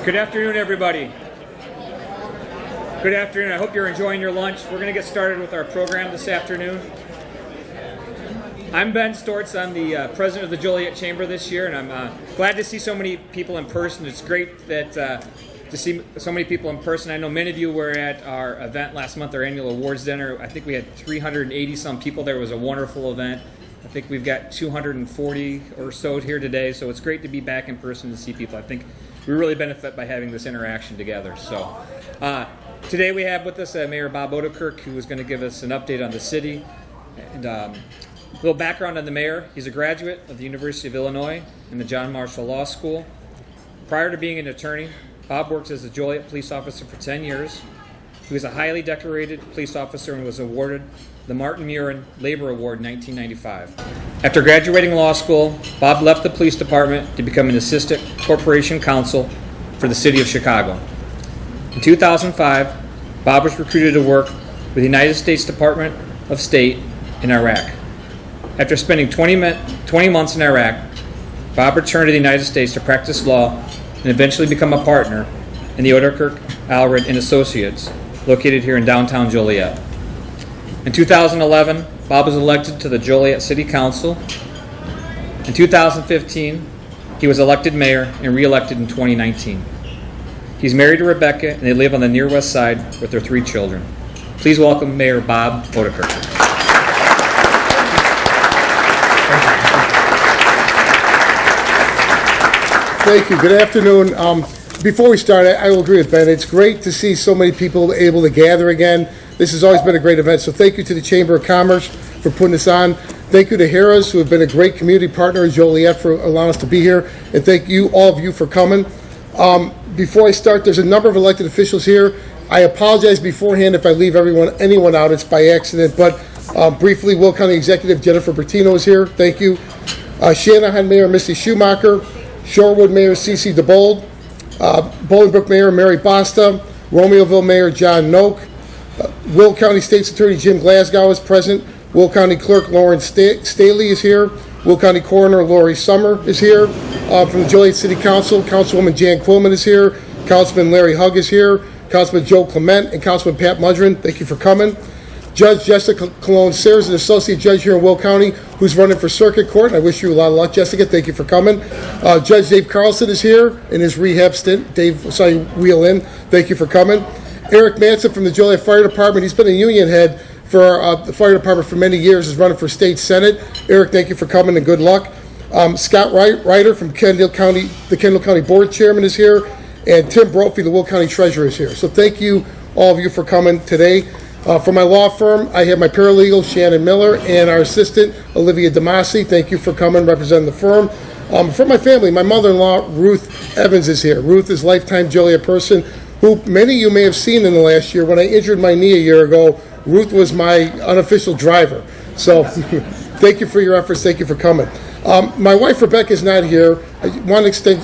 Good afternoon, everybody. Good afternoon. I hope you're enjoying your lunch. We're going to get started with our program this afternoon. I'm Ben Stortz. I'm the president of the Joliet Chamber this year, and I'm glad to see so many people in person. It's great that to see so many people in person. I know many of you were at our event last month, our annual awards dinner. I think we had 380 some people there. It was a wonderful event. I think we've got 240 or so here today, so it's great to be back in person to see people. I think we really benefit by having this interaction together. So today we have with us Mayor Bob O'Dekirk, who is going to give us an update on the city. And a little background on the mayor. He's a graduate of the University of Illinois and the John Marshall Law School. Prior to being an attorney, Bob worked as a Joliet police officer for 10 years. He was a highly decorated police officer and was awarded the Martin Murin Labor Award in 1995. After graduating law school, Bob left the police department to become an assistant corporation counsel for the City of Chicago. In 2005, Bob was recruited to work with the United States Department of State in Iraq. After spending 20 months in Iraq, Bob returned to the United States to practice law and eventually become a partner in the O'Dekirk, Allred & Associates, located here in downtown Joliet. In 2011, Bob was elected to the Joliet City Council. In 2015, he was elected mayor and re-elected in 2019. He's married to Rebecca, and they live on the near west side with their 3 children. Please welcome Mayor Bob O'Dekirk. Thank you. Good afternoon. Before we start, I will agree with Ben. It's great to see so many people able to gather again. This has always been a great event, so thank you to the Chamber of Commerce for putting this on. Thank you to Harrah's, who have been a great community partner in Joliet, for allowing us to be here. And thank you, all of you, for coming. Before I start, there's a number of elected officials here. I apologize beforehand if I leave anyone out. It's by accident. But briefly, Will County Executive Jennifer Bertino is here. Thank you. Shanahan Mayor Misty Schumacher. Shorewood Mayor Cece DeBold. Bolingbrook Mayor Mary Basta. Romeoville Mayor John Noak. Will County State's Attorney Jim Glasgow is present. Will County Clerk Lauren Staley is here. Will County Coroner Lori Summer is here. From the Joliet City Council, Councilwoman Jan Quillman is here. Councilman Larry Hugg is here. Councilman Joe Clement and Councilman Pat Mudrin, thank you for coming. Judge Jessica Cologne Sayers, an associate judge here in Will County, who's running for circuit court. I wish you a lot of luck, Jessica. Thank you for coming. Judge Dave Carlson is here in his rehab stint. Dave, saw you wheel in. Thank you for coming. Eric Manson from the Joliet Fire Department. He's been a union head for the fire department for many years. Is running for state senate. Eric, thank you for coming and good luck. Scott Ryder from the Kendall County Board Chairman is here, and Tim Brophy, the Will County Treasurer, is here. So thank you, all of you, for coming today. For my law firm, I have my paralegal, Shannon Miller, and our assistant, Olivia DeMasi. Thank you for coming, representing the firm. For my family, my mother-in-law, Ruth Evans, is here. Ruth is a lifetime Joliet person who many of you may have seen in the last year. When I injured my knee a year ago, Ruth was my unofficial driver. So thank you for your efforts. Thank you for coming. My wife, Rebecca, is not here.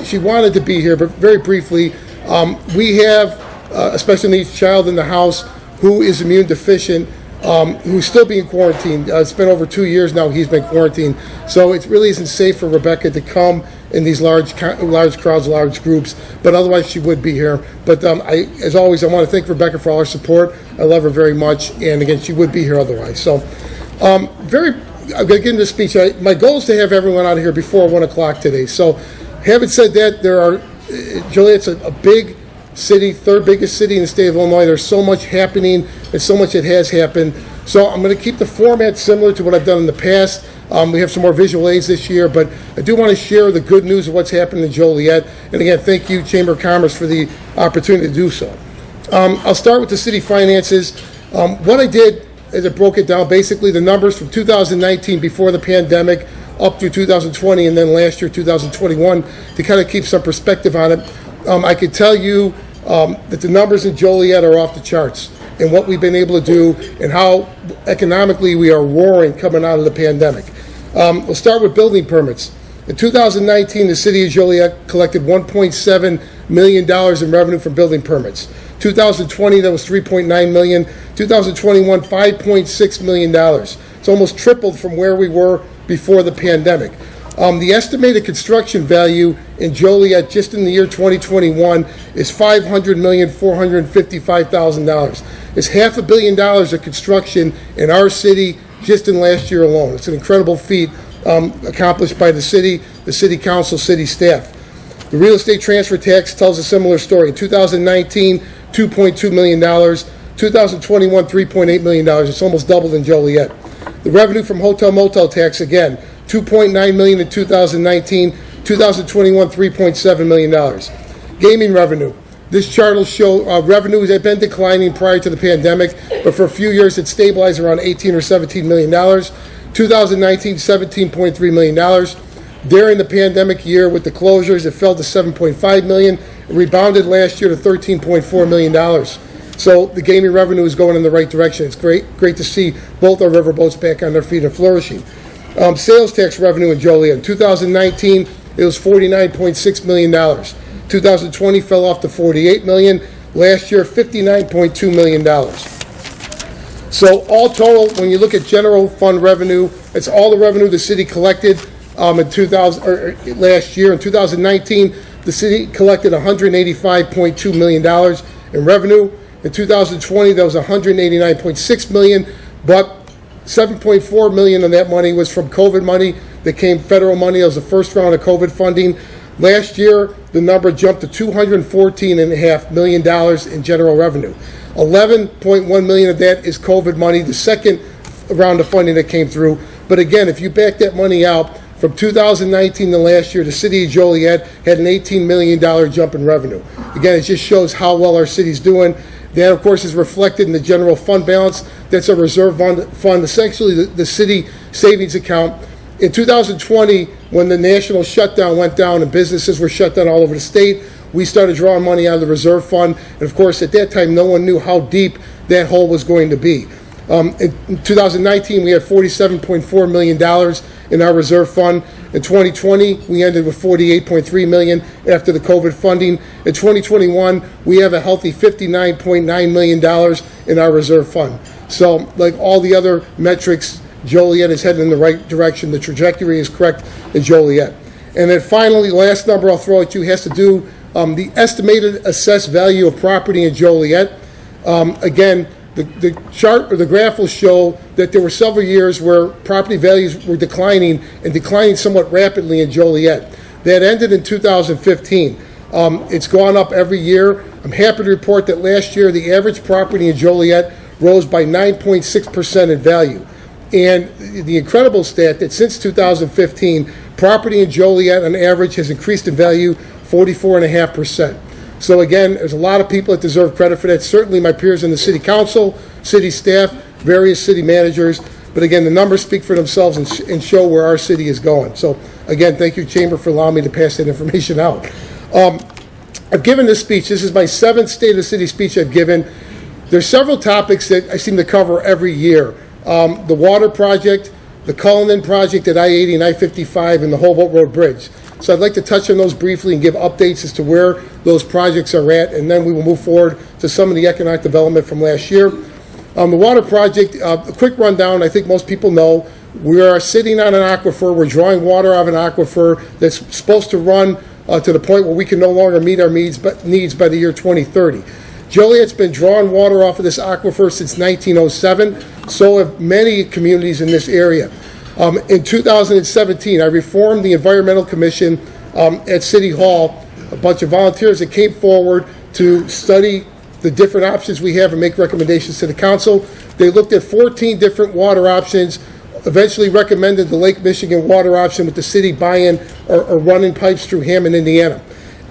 She wanted to be here, but very briefly, we have a special needs child in the house who is immune deficient, who's still being quarantined. It's been over 2 years now he's been quarantined. So it really isn't safe for Rebecca to come in these large crowds, large groups, but otherwise she would be here. But as always, I want to thank Rebecca for all her support. I love her very much, and again, she would be here otherwise. So I'm going to get into the speech. My goal is to have everyone out of here before 1 o'clock today. So having said that, Joliet's a big city, third biggest city in the state of Illinois. There's so much happening and so much that has happened. So I'm going to keep the format similar to what I've done in the past. We have some more visual aids this year, but I do want to share the good news of what's happening in Joliet. And again, thank you, Chamber of Commerce, for the opportunity to do so. I'll start with the city finances. What I did is I broke it down, basically the numbers from 2019 before the pandemic up through 2020, and then last year, 2021, to kind of keep some perspective on it. I can tell you that the numbers in Joliet are off the charts, and what we've been able to do and how economically we are roaring coming out of the pandemic. We'll start with building permits. In 2019, the city of Joliet collected $1.7 million in revenue from building permits. 2020, that was $3.9 million. 2021, $5.6 million. It's almost tripled from where we were before the pandemic. The estimated construction value in Joliet just in the year 2021 is $500,455,000. It's $500 million of construction in our city just in last year alone. It's an incredible feat accomplished by the city council, city staff. The real estate transfer tax tells a similar story. In 2019, $2.2 million. 2021, $3.8 million. It's almost doubled in Joliet. The revenue from hotel motel tax, again, $2.9 million in 2019, 2021, $3.7 million. Gaming revenue. This chart will show revenues had been declining prior to the pandemic, but for a few years it stabilized around $18 or $17 million. 2019, $17.3 million. During the pandemic year with the closures, it fell to $7.5 million. It rebounded last year to $13.4 million. So the gaming revenue is going in the right direction. It's great to see both our riverboats back on their feet and flourishing. Sales tax revenue in Joliet. In 2019, it was $49.6 million. 2020 fell off to $48 million. Last year, $59.2 million. So all total, when you look at general fund revenue, it's all the revenue the city collected in 2000 or last year. In 2019, the city collected $185.2 million in revenue. In 2020, that was $189.6 million, but $7.4 million of that money was from COVID money that came, federal money. That was the first round of COVID funding. Last year, the number jumped to $214.5 million in general revenue. $11.1 million of that is COVID money, the second round of funding that came through. But again, if you back that money out, from 2019 to last year, the city of Joliet had an $18 million jump in revenue. Again, it just shows how well our city's doing. That, of course, is reflected in the general fund balance. That's a reserve fund, essentially the city savings account. In 2020, when the national shutdown went down and businesses were shut down all over the state, we started drawing money out of the reserve fund. And, of course, at that time, no one knew how deep that hole was going to be. In 2019, we had $47.4 million in our reserve fund. In 2020, we ended with $48.3 million after the COVID funding. In 2021, we have a healthy $59.9 million in our reserve fund. So, like all the other metrics, Joliet is heading in the right direction. The trajectory is correct in Joliet. And then finally, last number I'll throw at you has to do the estimated assessed value of property in Joliet. Again, the chart or the graph will show that there were several years where property values were declining and declining somewhat rapidly in Joliet. That ended in 2015. It's gone up every year. I'm happy to report that last year the average property in Joliet rose by 9.6% in value. And the incredible stat that since 2015, property in Joliet on average has increased in value 44.5%. So again, there's a lot of people that deserve credit for that. Certainly my peers in the city council, city staff, various city managers. But again, the numbers speak for themselves and show where our city is going. So again, thank you, Chamber, for allowing me to pass that information out. I've given this speech. This is my 7th State of the City speech I've given. There's several topics that I seem to cover every year. The water project, the Culinary Project at I-80 and I-55, and the Holboat Road Bridge. So I'd like to touch on those briefly and give updates as to where those projects are at, and then we will move forward to some of the economic development from last year. The water project, a quick rundown. I think most people know we are sitting on an aquifer. We're drawing water out of an aquifer that's supposed to run to the point where we can no longer meet our needs by the year 2030. Joliet's been drawing water off of this aquifer since 1907. So have many communities in this area. In 2017, I reformed the Environmental Commission at City Hall, a bunch of volunteers that came forward to study the different options we have and make recommendations to the council. They looked at 14 different water options, eventually recommended the Lake Michigan water option with the city buying or running pipes through Hammond, Indiana.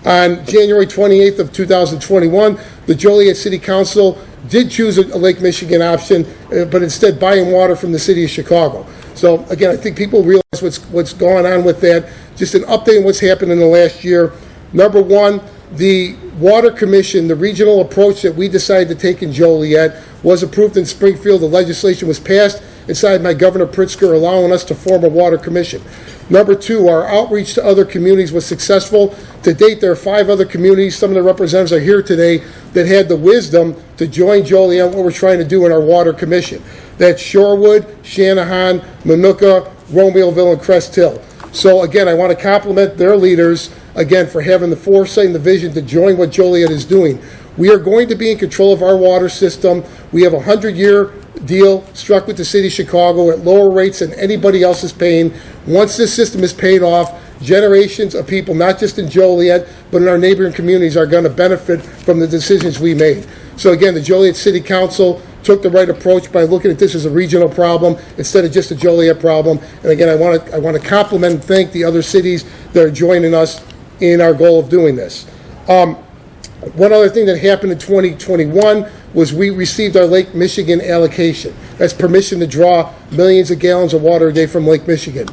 On January 28th of 2021, the Joliet City Council did choose a Lake Michigan option, but instead buying water from the city of Chicago. So again, I think people realize what's going on with that. Just an update on what's happened in the last year. Number one, the Water Commission, the regional approach that we decided to take in Joliet was approved in Springfield. The legislation was passed and signed by Governor Pritzker, allowing us to form a Water Commission. Number two, our outreach to other communities was successful. To date, there are 5 other communities, some of the representatives are here today, that had the wisdom to join Joliet on what we're trying to do in our Water Commission. That's Shorewood, Shanahan, Manuka, Romeoville, and Crest Hill. So again, I want to compliment their leaders, again, for having the foresight and the vision to join what Joliet is doing. We are going to be in control of our water system. We have a 100-year deal struck with the city of Chicago at lower rates than anybody else is paying. Once this system is paid off, generations of people, not just in Joliet, but in our neighboring communities, are going to benefit from the decisions we made. So again, the Joliet City Council took the right approach by looking at this as a regional problem instead of just a Joliet problem. And again, I want to compliment and thank the other cities that are joining us in our goal of doing this. One other thing that happened in 2021 was we received our Lake Michigan allocation. That's permission to draw millions of gallons of water a day from Lake Michigan.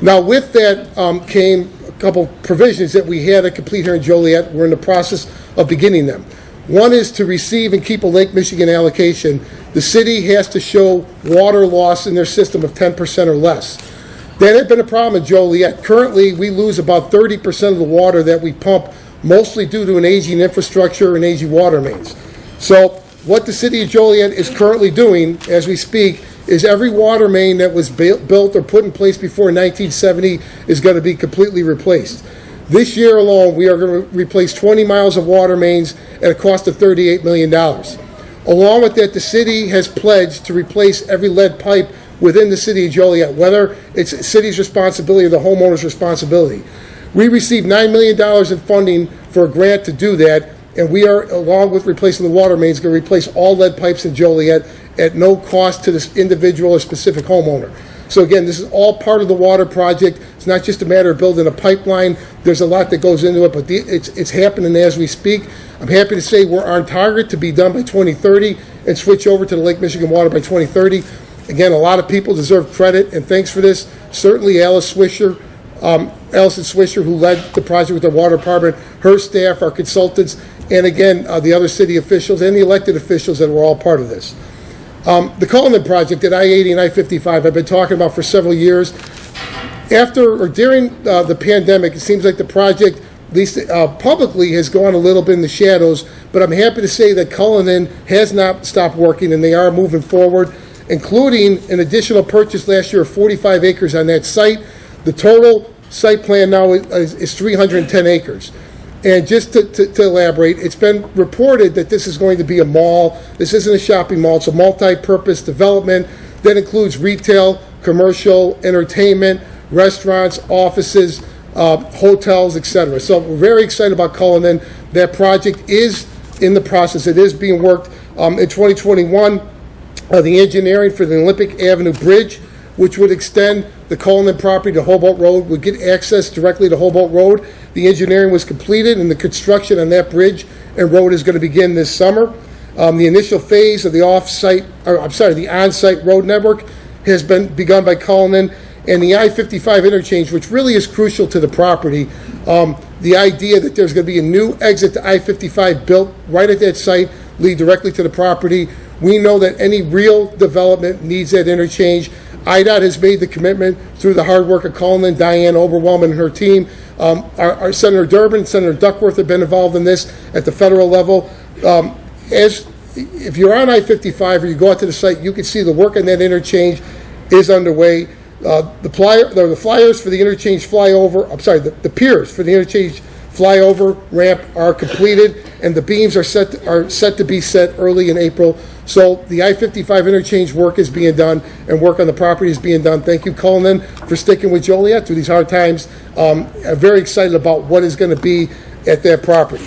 Now, with that came a couple provisions that we had to complete here in Joliet. We're in the process of beginning them. One is to receive and keep a Lake Michigan allocation. The city has to show water loss in their system of 10% or less. That had been a problem in Joliet. Currently, we lose about 30% of the water that we pump, mostly due to an aging infrastructure and aging water mains. So what the city of Joliet is currently doing as we speak is every water main that was built or put in place before 1970 is going to be completely replaced. This year alone, we are going to replace 20 miles of water mains at a cost of $38 million. Along with that, the city has pledged to replace every lead pipe within the city of Joliet, whether it's the city's responsibility or the homeowner's responsibility. We received $9 million in funding for a grant to do that, and we are, along with replacing the water mains, going to replace all lead pipes in Joliet at no cost to this individual or specific homeowner. So again, this is all part of the water project. It's not just a matter of building a pipeline. There's a lot that goes into it, but it's happening as we speak. I'm happy to say we're on target to be done by 2030 and switch over to the Lake Michigan water by 2030. Again, a lot of people deserve credit and thanks for this. Certainly Allison Swisher, who led the project with the water department, her staff, our consultants, and again, the other city officials and the elected officials that were all part of this. The Culinary Project at I-80 and I-55 I've been talking about for several years. After or during the pandemic, it seems like the project, at least publicly, has gone a little bit in the shadows, but I'm happy to say that Cullinan has not stopped working and they are moving forward, including an additional purchase last year of 45 acres on that site. The total site plan now is 310 acres. And just to elaborate, it's been reported that this is going to be a mall. This isn't a shopping mall. It's a multi-purpose development that includes retail, commercial, entertainment, restaurants, offices, hotels, etc. So we're very excited about Cullinan. That project is in the process. It is being worked. In 2021, the engineering for the Olympic Avenue Bridge, which would extend the Cullinan property to Hobolt Road, would get access directly to Hobolt Road. The engineering was completed and the construction on that bridge and road is going to begin this summer. The initial phase of the on-site road network has been begun by Cullinan, and the I-55 interchange, which really is crucial to the property. The idea that there's going to be a new exit to I-55 built right at that site, lead directly to the property. We know that any real development needs that interchange. IDOT has made the commitment through the hard work of Cullinan, Diane Oberwhelman and her team. Our Senator Durbin, Senator Duckworth have been involved in this at the federal level. If you're on I-55 or you go out to the site, you can see the work on that interchange is underway. The flyers for the interchange the piers for the interchange flyover ramp are completed, and the beams are set to be set early in April. So the I-55 interchange work is being done, and work on the property is being done. Thank you, Cullinan, for sticking with Joliet through these hard times. I'm very excited about what is going to be at that property.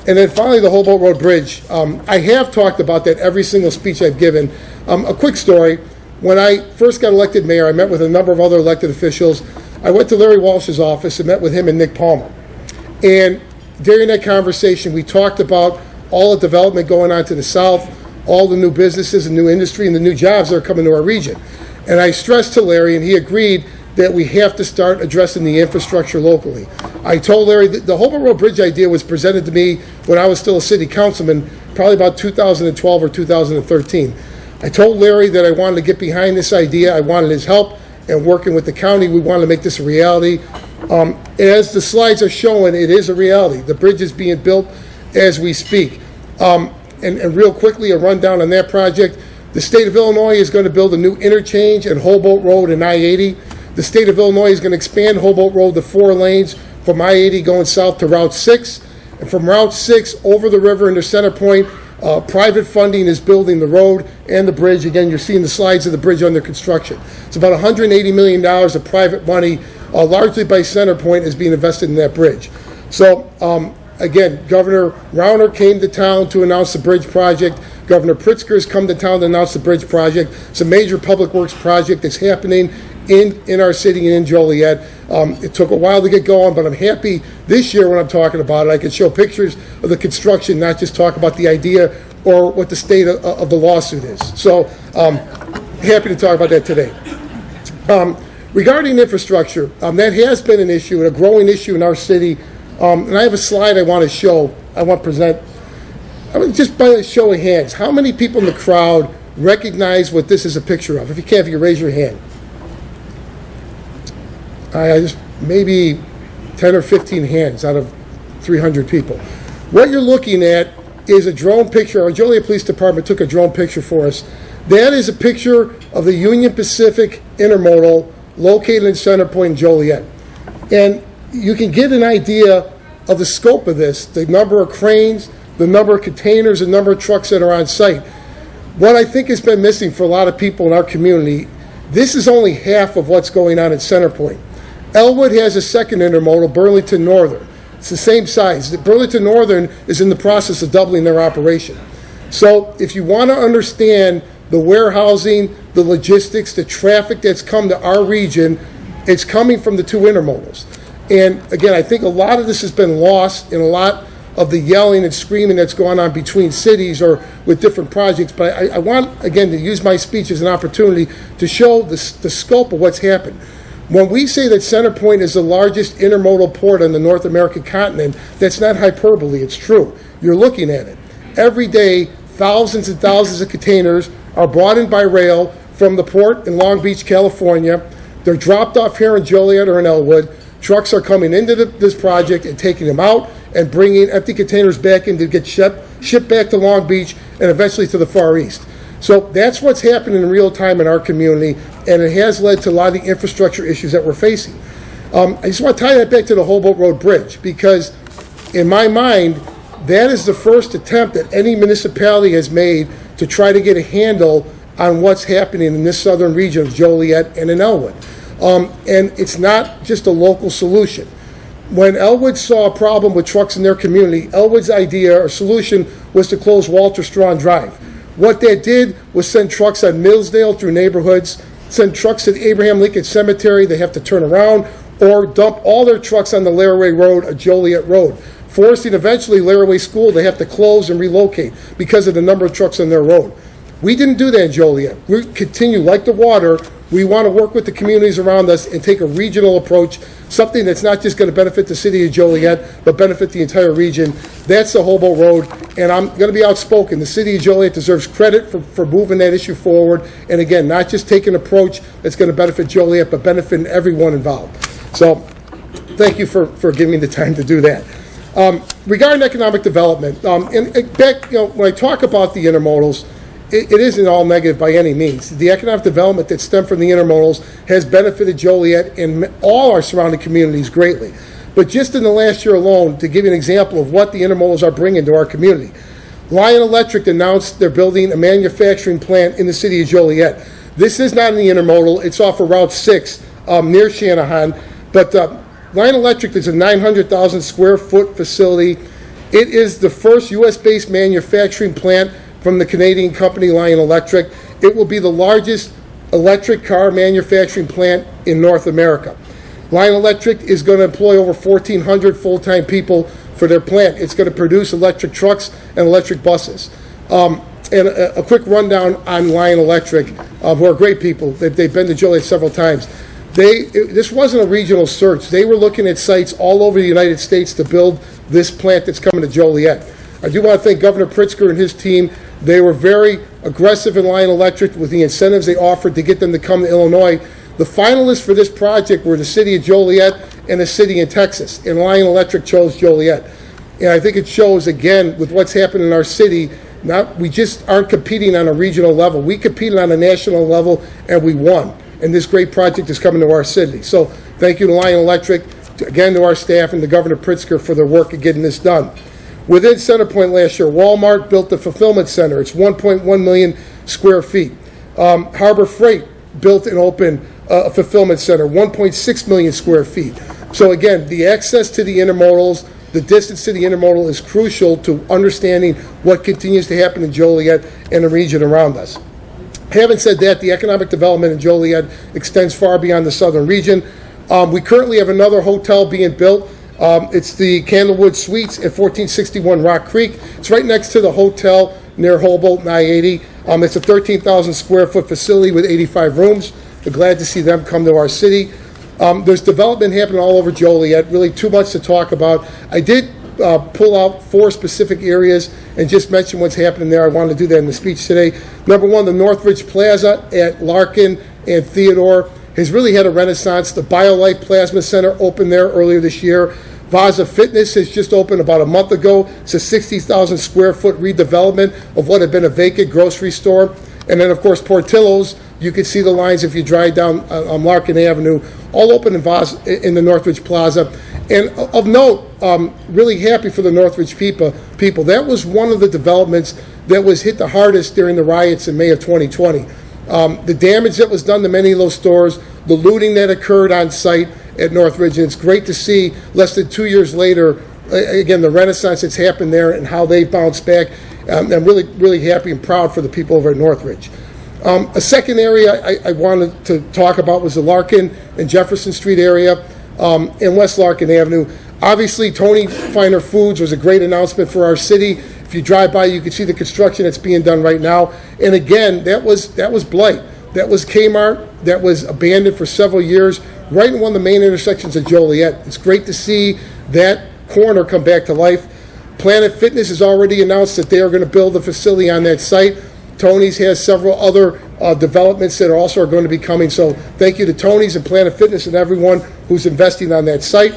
And then finally, the Hobolt Road Bridge. I have talked about that every single speech I've given. A quick story. When I first got elected mayor, I met with a number of other elected officials. I went to Larry Walsh's office and met with him and Nick Palmer. And during that conversation, we talked about all the development going on to the south, all the new businesses and new industry and the new jobs that are coming to our region. And I stressed to Larry, and he agreed, that we have to start addressing the infrastructure locally. I told Larry that the Hobolt Road Bridge idea was presented to me when I was still a city councilman, probably about 2012 or 2013. I told Larry that I wanted to get behind this idea. I wanted his help, and working with the county, we wanted to make this a reality. As the slides are showing, it is a reality. The bridge is being built as we speak. And real quickly, a rundown on that project. The state of Illinois is going to build a new interchange at Hobolt Road and I-80. The state of Illinois is going to expand Humboldt Road to 4 lanes from I-80 going south to Route 6. And from Route 6 over the river into Center Point, private funding is building the road and the bridge. Again, you're seeing the slides of the bridge under construction. It's about $180 million of private money, largely by Center Point, is being invested in that bridge. So, again, Governor Rauner came to town to announce the bridge project. Governor Pritzker has come to town to announce the bridge project. It's a major public works project that's happening in our city and in Joliet. It took a while to get going, but I'm happy this year when I'm talking about it. I can show pictures of the construction, not just talk about the idea or what the state of the lawsuit is. So happy to talk about that today. Regarding infrastructure, that has been an issue and a growing issue in our city. And I have a slide I want to show. I want to present. Just by a show of hands, how many people in the crowd recognize what this is a picture of? If you can, if you raise your hand. I just maybe 10 or 15 hands out of 300 people. What you're looking at is a drone picture. Our Joliet Police Department took a drone picture for us. That is a picture of the Union Pacific Intermodal located in Center Point, Joliet. And you can get an idea of the scope of this, the number of cranes, the number of containers, the number of trucks that are on site. What I think has been missing for a lot of people in our community, this is only half of what's going on at Center Point. Elwood has a second intermodal, Burlington Northern. It's the same size. Burlington Northern is in the process of doubling their operation. So if you want to understand the warehousing, the logistics, the traffic that's come to our region, it's coming from the 2 intermodals. And again, I think a lot of this has been lost in a lot of the yelling and screaming that's gone on between cities or with different projects. But I want, again, to use my speech as an opportunity to show the scope of what's happened. When we say that Center Point is the largest intermodal port on the North American continent, that's not hyperbole, it's true. You're looking at it. Every day, thousands and thousands of containers are brought in by rail from the port in Long Beach, California. They're dropped off here in Joliet or in Elwood. Trucks are coming into this project and taking them out and bringing empty containers back in to get shipped back to Long Beach and eventually to the Far East. So that's what's happening in real time in our community, and it has led to a lot of the infrastructure issues that we're facing. I just want to tie that back to the Humboldt Road Bridge, because in my mind, that is the first attempt that any municipality has made to try to get a handle on what's happening in this southern region of Joliet and in Elwood. And it's not just a local solution. When Elwood saw a problem with trucks in their community, Elwood's idea or solution was to close Walter Strawn Drive. What that did was send trucks on Millsdale through neighborhoods, send trucks to the Abraham Lincoln Cemetery, they have to turn around, or dump all their trucks on the Laraway Road, a Joliet road, forcing eventually Laraway School to have to close and relocate because of the number of trucks on their road. We didn't do that in Joliet. We continue, like the water, we want to work with the communities around us and take a regional approach, something that's not just going to benefit the city of Joliet, but benefit the entire region. That's the Humboldt Road, and I'm going to be outspoken. The city of Joliet deserves credit for moving that issue forward, and again, not just taking an approach that's going to benefit Joliet, but benefit everyone involved. So, thank you for giving me the time to do that. Regarding economic development, and back, when I talk about the intermodals, it isn't all negative by any means. The economic development that stemmed from the intermodals has benefited Joliet and all our surrounding communities greatly. But just in the last year alone, to give you an example of what the intermodals are bringing to our community, Lion Electric announced they're building a manufacturing plant in the city of Joliet. This is not in the intermodal. It's off of Route 6 near Shanahan. But Lion Electric is a 900,000 square foot facility. It is the first U.S.-based manufacturing plant from the Canadian company Lion Electric. It will be the largest electric car manufacturing plant in North America. Lion Electric is going to employ over 1,400 full-time people for their plant. It's going to produce electric trucks and electric buses. And a quick rundown on Lion Electric, who are great people. They've been to Joliet several times. This wasn't a regional search. They were looking at sites all over the United States to build this plant that's coming to Joliet. I do want to thank Governor Pritzker and his team. They were very aggressive in Lion Electric with the incentives they offered to get them to come to Illinois. The finalists for this project were the city of Joliet and a city in Texas, and Lion Electric chose Joliet. And I think it shows, again, with what's happened in our city, we just aren't competing on a regional level. We competed on a national level, and we won. and this great project is coming to our city. So thank you to Lion Electric, again to our staff and to Governor Pritzker for their work in getting this done. Within Centerpoint last year, Walmart built the fulfillment center. It's 1.1 million square feet. Harbor Freight built and opened a fulfillment center, 1.6 million square feet. So again, the access to the intermodals, the distance to the intermodal is crucial to understanding what continues to happen in Joliet and the region around us. Having said that, the economic development in Joliet extends far beyond the southern region. We currently have another hotel being built. It's the Candlewood Suites at 1461 Rock Creek. It's right next to the hotel near Hobolt and I-80. It's a 13,000 square foot facility with 85 rooms. We're glad to see them come to our city. There's development happening all over Joliet, really too much to talk about. I did pull out 4 specific areas and just mention what's happening there. I wanted to do that in the speech today. Number 1, the Northridge Plaza at Larkin and Theodore has really had a renaissance. The BioLife Plasma Center opened there earlier this year. Vaza Fitness has just opened about a month ago. It's a 60,000 square foot redevelopment of what had been a vacant grocery store. And then, of course, Portillo's. You can see the lines if you drive down on Larkin Avenue, all open in the Northridge Plaza. And of note, really happy for the Northridge people. That was one of the developments that was hit the hardest during the riots in May of 2020. The damage that was done to many of those stores, the looting that occurred on site at Northridge, and it's great to see less than 2 years later, again, the renaissance that's happened there and how they've bounced back. I'm really, really happy and proud for the people over at Northridge. A second area I wanted to talk about was the Larkin and Jefferson Street area and West Larkin Avenue. Obviously, Tony Finer Foods was a great announcement for our city. If you drive by, you can see the construction that's being done right now. And again, that was blight. That was Kmart. That was abandoned for several years, right in one of the main intersections of Joliet. It's great to see that corner come back to life. Planet Fitness has already announced that they are going to build a facility on that site. Tony's has several other developments that also are going to be coming. So thank you to Tony's and Planet Fitness and everyone who's investing on that site.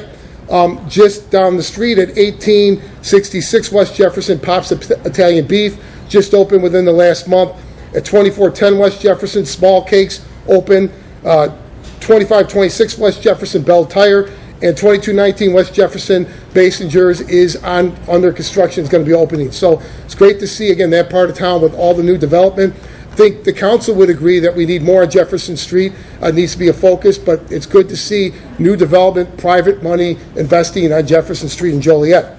Just down the street at 1866 West Jefferson, Pop's Italian Beef just opened within the last month. At 2410 West Jefferson, Small Cakes open. 2526 West Jefferson, Bell Tire. And 2219 West Jefferson, Basingers is under construction. It's going to be opening. So it's great to see, again, that part of town with all the new development. I think the council would agree that we need more on Jefferson Street. It needs to be a focus, but it's good to see new development, private money investing on Jefferson Street in Joliet.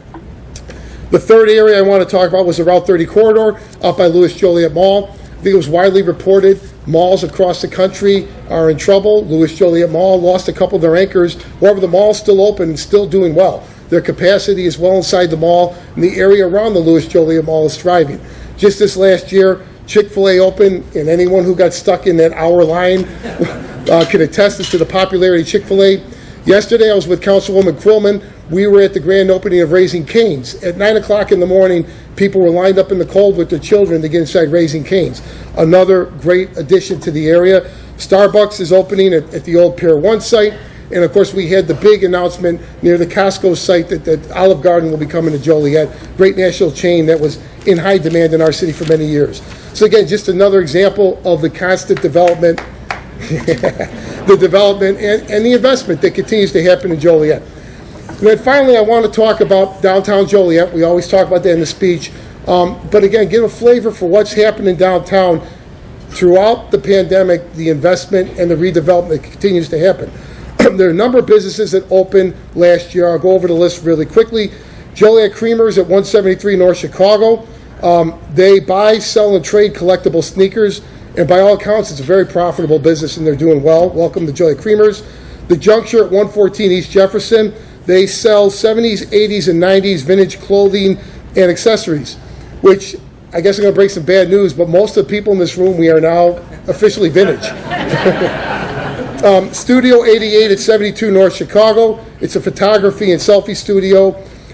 The third area I want to talk about was the Route 30 corridor up by Louis Joliet Mall. I think it was widely reported malls across the country are in trouble. Louis Joliet Mall lost a couple of their anchors. However, the mall's still open and still doing well. Their capacity is well inside the mall, and the area around the Louis Joliet Mall is thriving. Just this last year, Chick-fil-A opened, and anyone who got stuck in that hour line can attest to the popularity of Chick-fil-A. Yesterday, I was with Councilwoman Quillman. We were at the grand opening of Raising Cane's. At 9 o'clock in the morning, people were lined up in the cold with their children to get inside Raising Cane's. Another great addition to the area. Starbucks is opening at the old Pier 1 site. And, of course, we had the big announcement near the Costco site that Olive Garden will be coming to Joliet. Great national chain that was in high demand in our city for many years. So, again, just another example of the constant development, the development and the investment that continues to happen in Joliet. And then finally, I want to talk about downtown Joliet. We always talk about that in the speech. But again, give a flavor for what's happening downtown throughout the pandemic, the investment and the redevelopment that continues to happen. There are a number of businesses that opened last year. I'll go over the list really quickly. Joliet Creamers at 173 North Chicago. They buy, sell, and trade collectible sneakers. And by all accounts, it's a very profitable business, and they're doing well. Welcome to Joliet Creamers. The Juncture at 114 East Jefferson. They sell 70s, 80s, and 90s vintage clothing and accessories, which I guess I'm going to break some bad news, but most of the people in this room, we are now officially vintage. Studio 88 at 72 North Chicago. It's a photography and selfie studio.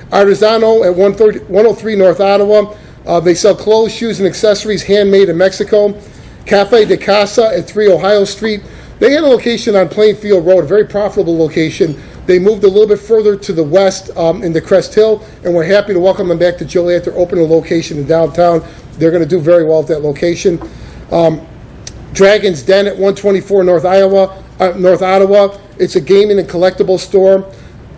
Artisano at 103 North Ottawa. They sell clothes, shoes, and accessories handmade in Mexico. Cafe de Casa at 3 Ohio Street. They had a location on Plainfield Road, a very profitable location. They moved a little bit further to the west into Crest Hill, and we're happy to welcome them back to Joliet. They're opening a location in downtown. They're going to do very well at that location. Dragon's Den at 124 North Ottawa. It's a gaming and collectible store.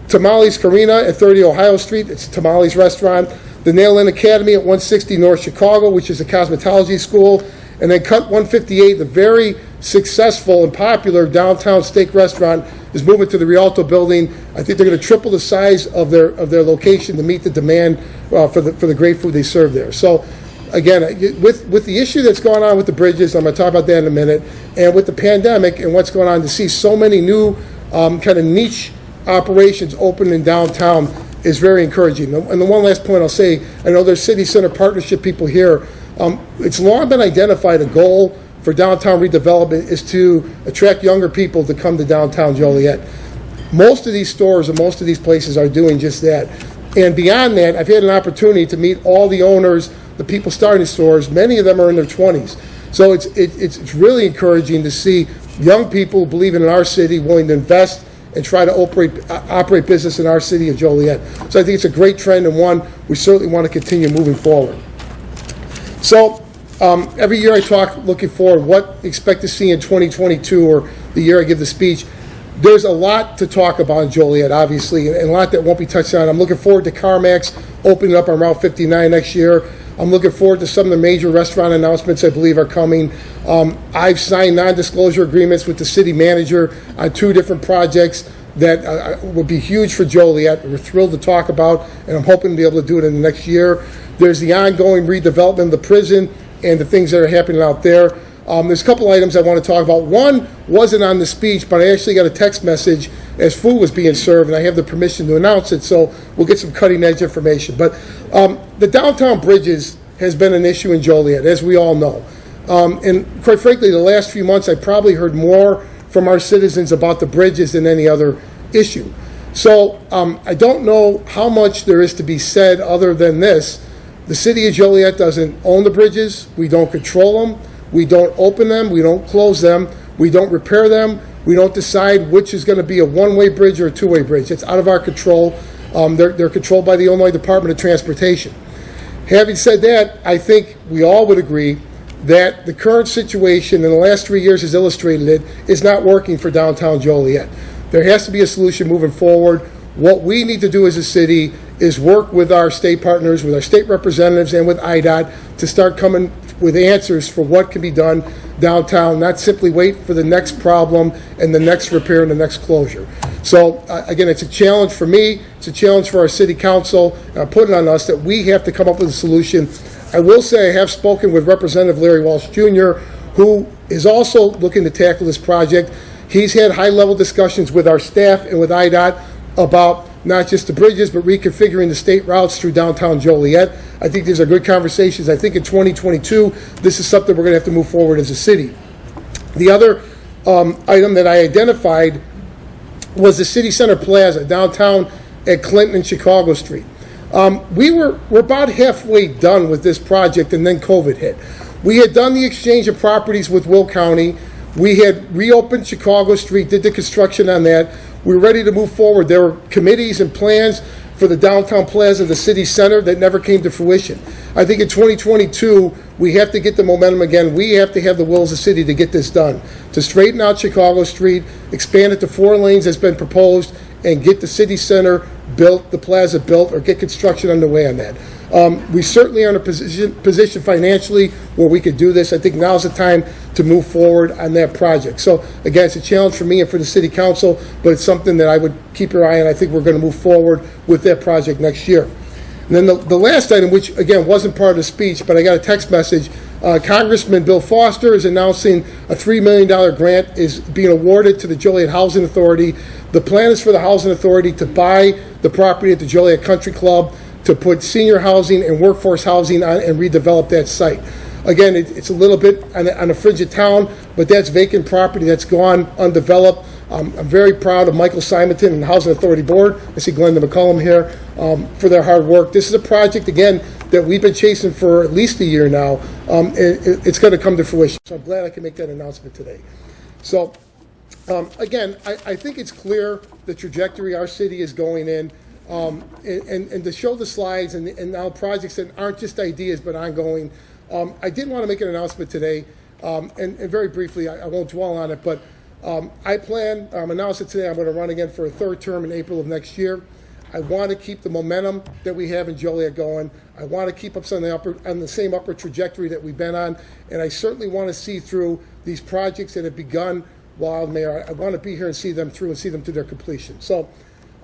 Tamales Carina at 30 Ohio Street. It's a tamales restaurant. The Nail In Academy at 160 North Chicago, which is a cosmetology school. And then Cut 158, the very successful and popular downtown steak restaurant, is moving to the Rialto building. I think they're going to triple the size of their location to meet the demand for the great food they serve there. So, again, with the issue that's going on with the bridges, I'm going to talk about that in a minute, and with the pandemic and what's going on, to see so many new kind of niche operations open in downtown is very encouraging. And the one last point I'll say, I know there's city center partnership people here. It's long been identified a goal for downtown redevelopment is to attract younger people to come to downtown Joliet. Most of these stores and most of these places are doing just that. And beyond that, I've had an opportunity to meet all the owners, the people starting stores. Many of them are in their 20s. So it's really encouraging to see young people believing in our city, willing to invest and try to operate business in our city of Joliet. So I think it's a great trend and one we certainly want to continue moving forward. So every year I talk looking forward, what expect to see in 2022 or the year I give the speech. There's a lot to talk about in Joliet, obviously, and a lot that won't be touched on. I'm looking forward to CarMax opening up on Route 59 next year. I'm looking forward to some of the major restaurant announcements I believe are coming. I've signed non-disclosure agreements with the city manager on 2 different projects that will be huge for Joliet. We're thrilled to talk about, and I'm hoping to be able to do it in the next year. There's the ongoing redevelopment of the prison and the things that are happening out there. There's a couple items I want to talk about. One wasn't on the speech, but I actually got a text message as food was being served, and I have the permission to announce it, so we'll get some cutting-edge information. But the downtown bridges has been an issue in Joliet, as we all know. And quite frankly, the last few months, I probably heard more from our citizens about the bridges than any other issue. So I don't know how much there is to be said other than this. The city of Joliet doesn't own the bridges. We don't control them. We don't open them. We don't close them. We don't repair them. We don't decide which is going to be a one-way bridge or a two-way bridge. It's out of our control. They're controlled by the Illinois Department of Transportation. Having said that, I think we all would agree that the current situation in the last 3 years has illustrated it is not working for downtown Joliet. There has to be a solution moving forward. What we need to do as a city is work with our state partners, with our state representatives, and with IDOT to start coming with answers for what can be done downtown, not simply wait for the next problem and the next repair and the next closure. So, again, it's a challenge for me. It's a challenge for our city council. And I'm putting on us that we have to come up with a solution. I will say I have spoken with Representative Larry Walsh Jr., who is also looking to tackle this project. He's had high-level discussions with our staff and with IDOT about not just the bridges, but reconfiguring the state routes through downtown Joliet. I think these are good conversations. I think in 2022, this is something we're going to have to move forward as a city. The other item that I identified was the City Center Plaza downtown at Clinton and Chicago Street. We're about halfway done with this project, and then COVID hit. We had done the exchange of properties with Will County. We had reopened Chicago Street, did the construction on that. We were ready to move forward. There were committees and plans for the downtown plaza, the city center, that never came to fruition. I think in 2022, we have to get the momentum again. We have to have the will as a city to get this done, to straighten out Chicago Street, expand it to 4 lanes as been proposed, and get the city center built, the plaza built, or get construction underway on that. We certainly are in a position financially where we could do this. I think now's the time to move forward on that project. So, again, it's a challenge for me and for the city council, but it's something that I would keep your eye on. I think we're going to move forward with that project next year. And then the last item, which, again, wasn't part of the speech, but I got a text message. Congressman Bill Foster is announcing a $3 million grant is being awarded to the Joliet Housing Authority. The plan is for the Housing Authority to buy the property at the Joliet Country Club, to put senior housing and workforce housing on and redevelop that site. Again, it's a little bit on a frigid town, but that's vacant property that's gone undeveloped. I'm very proud of Michael Simonton and the Housing Authority Board. I see Glenda McCullum here for their hard work. This is a project, again, that we've been chasing for at least a year now. It's going to come to fruition. So I'm glad I can make that announcement today. So, again, I think it's clear the trajectory our city is going in. And to show the slides and now projects that aren't just ideas but ongoing, I did want to make an announcement today. And very briefly, I won't dwell on it, but I plan, announced it today, I'm going to run again for a third term in April of next year. I want to keep the momentum that we have in Joliet going. I want to keep us on the same upper trajectory that we've been on, and I certainly want to see through these projects that have begun while I'm mayor. I want to be here and see them through and see them to their completion. So,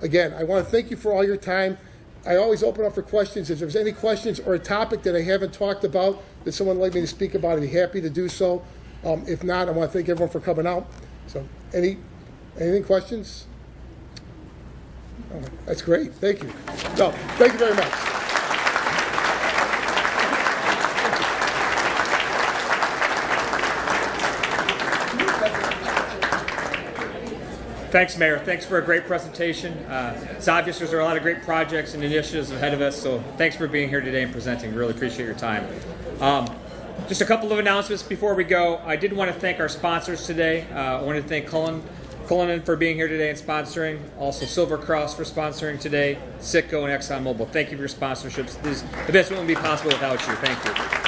again, I want to thank you for all your time. I always open up for questions. If there's any questions or a topic that I haven't talked about that someone would like me to speak about, I'd be happy to do so. If not, I want to thank everyone for coming out. So, anything questions? Oh, that's great. Thank you. No, thank you very much. Thanks, Mayor. Thanks for a great presentation. It's obvious there are a lot of great projects and initiatives ahead of us, so thanks for being here today and presenting. Really appreciate your time. Just a couple of announcements before we go. I did want to thank our sponsors today. I want to thank Cullinan for being here today and sponsoring. Also Silver Cross for sponsoring today. Citgo and ExxonMobil. Thank you for your sponsorships. This event wouldn't be possible without you. Thank you.